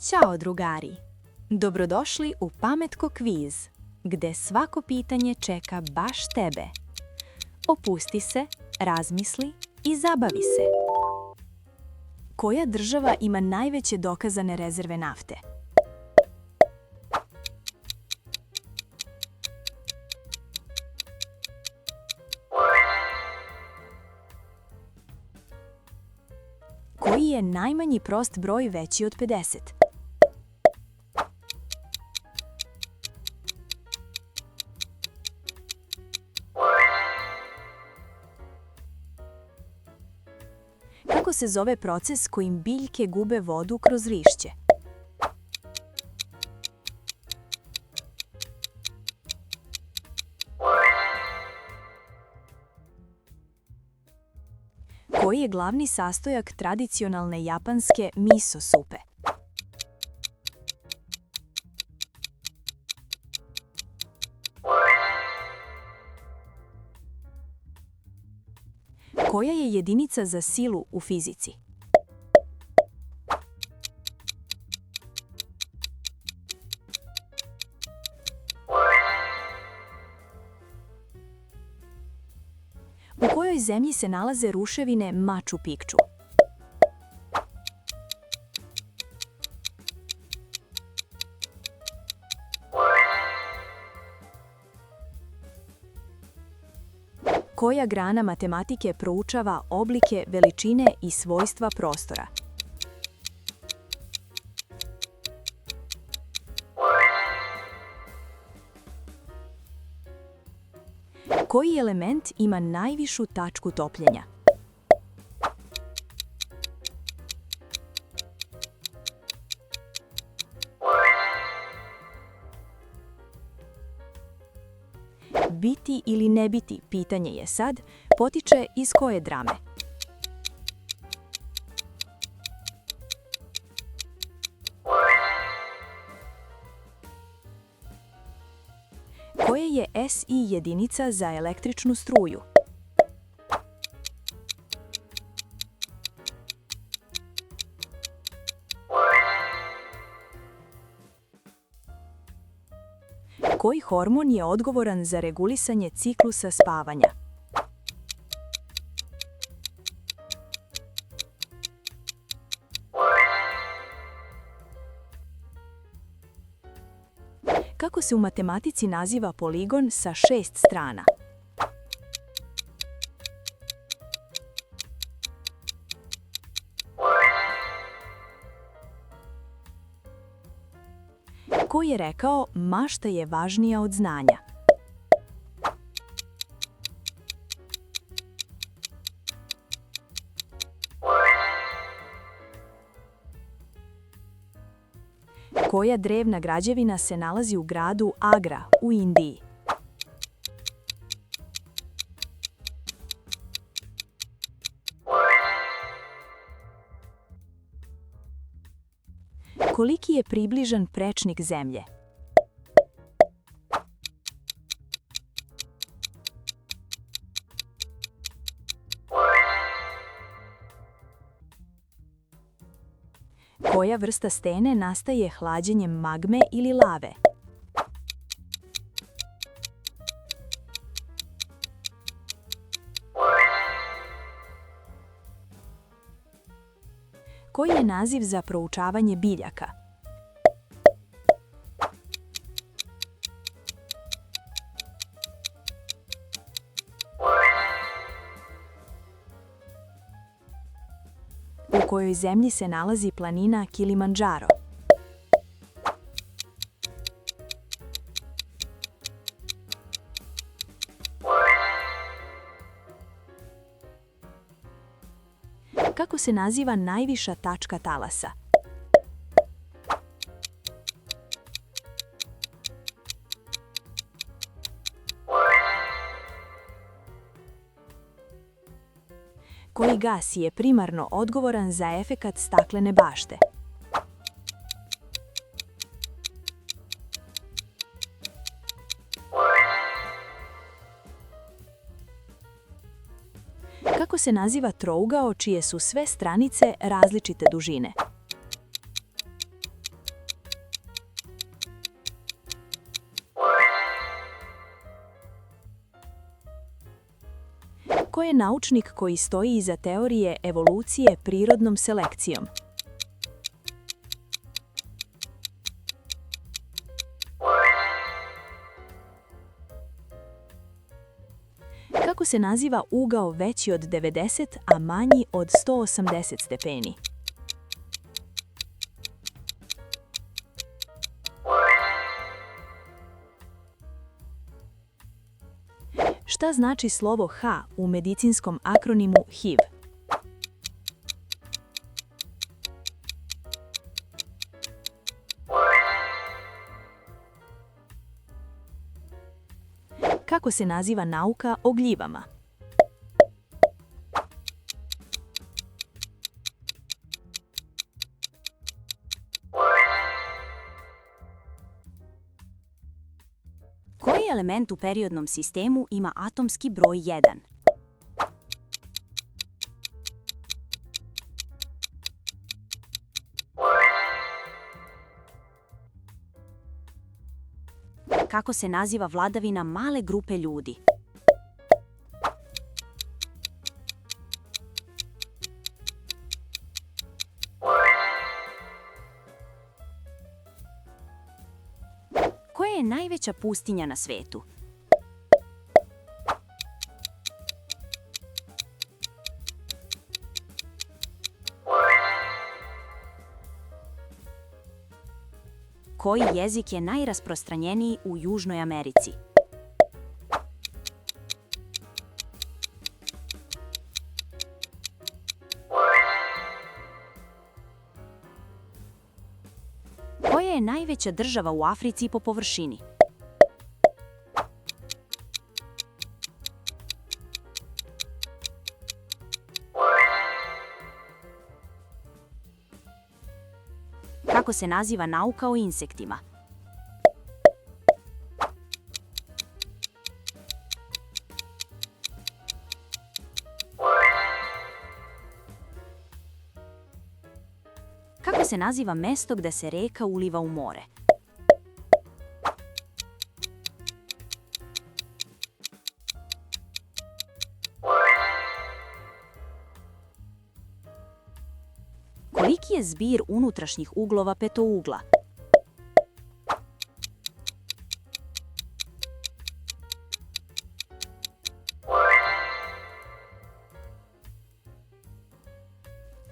Ćao drugari! Dobrodošli u Pametko kviz, gde svako pitanje čeka baš tebe. Opusti se, razmisli i zabavi se. Koja država ima najveće dokazane rezerve nafte? Koji je najmanji prost broj veći od 50? Kako se zove proces kojim biljke gube vodu kroz lišće? Koji je glavni sastojak tradicionalne japanske miso supe? Koja je jedinica za silu u fizici? U kojoj zemlji se nalaze ruševine Machu Picchu? Koja grana matematike proučava oblike, veličine i svojstva prostora? Koji element ima najvišu tačku topljenja? Biti ili ne biti, pitanje je sad, potiče iz koje drame? Koje je SI jedinica za električnu struju? Koji hormon je odgovoran za regulisanje ciklusa spavanja? Kako se u matematici naziva poligon sa 6 strana? Ko je rekao mašta je važnija od znanja? Koja drevna građevina se nalazi u gradu Agra u Indiji? Koliki je približan prečnik Zemlje? Koja vrsta stene nastaje hlađenjem magme ili lave? Koji je naziv za proučavanje biljaka? U kojoj zemlji se nalazi planina Kilimandžaro? Kako se naziva najviša tačka talasa? Koji gas je primarno odgovoran za efekat staklene bašte? Kako se naziva trougao čije su sve stranice različite dužine? Ko je naučnik koji stoji iza teorije evolucije prirodnom selekcijom? Kako se naziva ugao veći od 90, a manji od 180 stepeni? Šta znači slovo H u medicinskom akronimu HIV? Kako se naziva nauka o gljivama? Koji element u periodnom sistemu ima atomski broj 1? Kako se naziva vladavina male grupe ljudi? Koja je najveća pustinja na svetu? Koji jezik je najrasprostranjeniji u Južnoj Americi? Koja je najveća država u Africi po površini? Kako se naziva nauka o insektima? Kako se naziva mesto gde se reka uliva u more? Koliki je zbir unutrašnjih uglova petougla?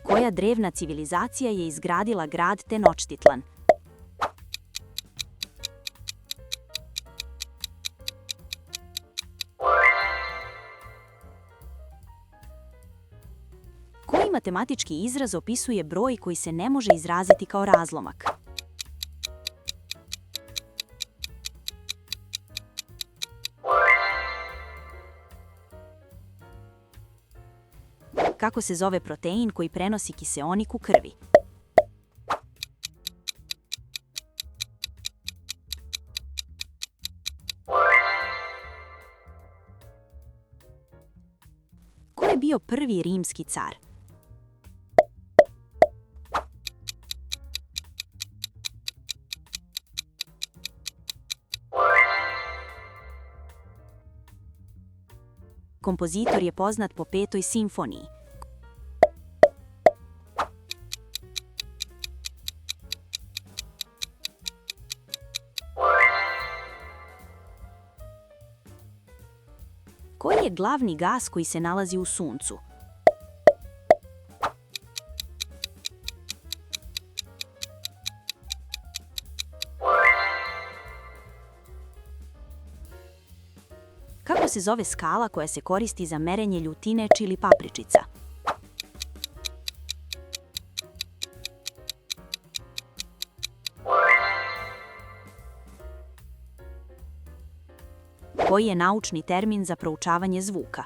Koja drevna civilizacija je izgradila grad Tenochtitlan? Koji matematički izraz opisuje broj koji se ne može izraziti kao razlomak? Kako se zove protein koji prenosi kiseonik u krvi? Ko je bio prvi rimski car? Kompozitor je poznat po Petoj simfoniji. Koji je glavni gas koji se nalazi u Suncu? Kako se zove skala koja se koristi za merenje ljutine čili papričica? Koji je naučni termin za proučavanje zvuka?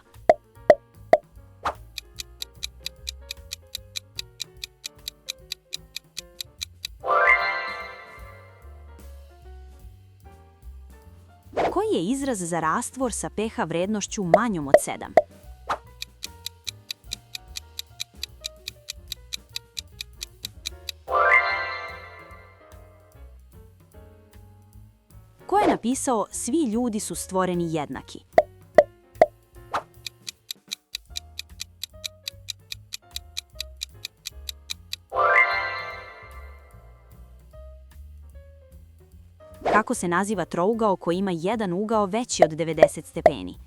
Koji je izraz za rastvor sa pH vrednošću manjom od 7? Ko je napisao "Svi ljudi su stvoreni jednaki"? Kako se naziva trougao koji ima jedan ugao veći od 90 stepeni?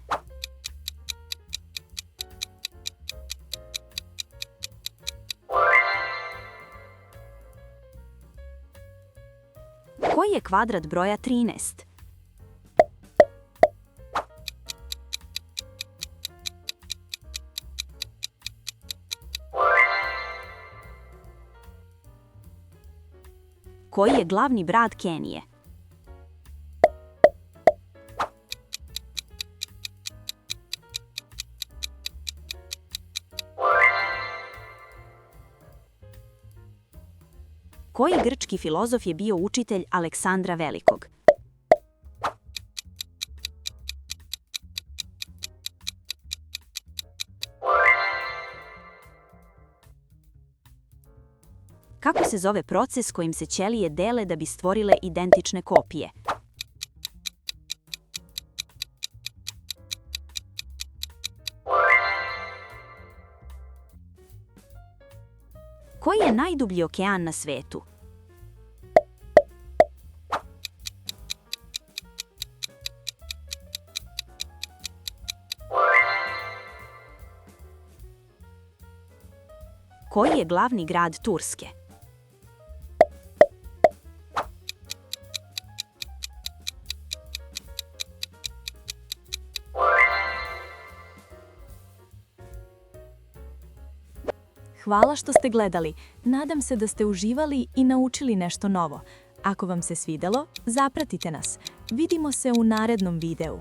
Koji je kvadrat broja 13? Koji je glavni grad Kenije? Koji grčki filozof je bio učitelj Aleksandra Velikog? Kako se zove proces kojim se ćelije dele da bi stvorile identične kopije? Koji je najdublji okean na svetu? Koji je glavni grad Turske? Hvala što ste gledali. Nadam se da ste uživali i naučili nešto novo. Ako vam se svidelo, zapratite nas. Vidimo se u narednom videu.